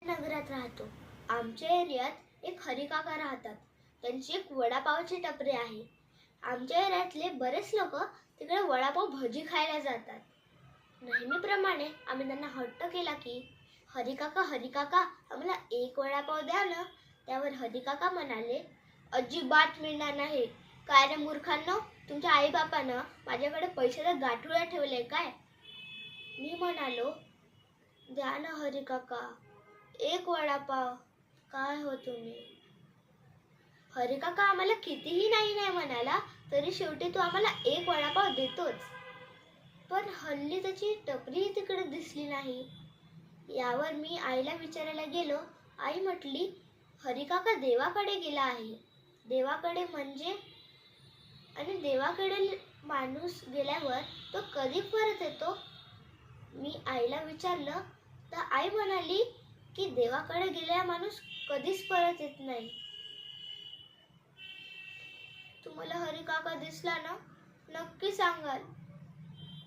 नगरात राहतो. आमच्या एरियात एक हरिकाका राहतात. त्यांची एक वडापावची टपरी आहे. आमच्या एरियातले बरेच लोक तिकडे वडापाव भजी खायला जातात. नेहमीप्रमाणे आम्ही त्यांना हट्ट केला की हरिकाका हरिकाका आम्हाला एक वडापाव द्या ना. त्यावर हरिकाका म्हणाले, अजिबात मिळणार नाही. काय रे मूर्खांनो, तुमच्या आईबापानं माझ्याकडे पैशाचं गाठोडं ठेवलंय काय? मी म्हणालो, द्या ना हरिकाका, एक वडापाव. काय हो तुम्ही? हरिकाका आम्हाला कितीही नाही नाही म्हणाला तरी शेवटी तो आम्हाला एक वडापाव देतोच. पण हल्ली त्याची टपरीही तिकडे दिसली नाही. यावर मी आईला विचारायला गेलो. आई म्हटली, हरिकाका देवाकडे गेला आहे. देवाकडे म्हणजे? आणि देवाकडे माणूस गेल्यावर तो कधी परत येतो? मी आईला विचारलं तर आई म्हणाली की देवाकडे गेलेला माणूस कधीच परत येत नाही. तुम्हाला हरिकाका दिसला ना, नक्की सांगाल.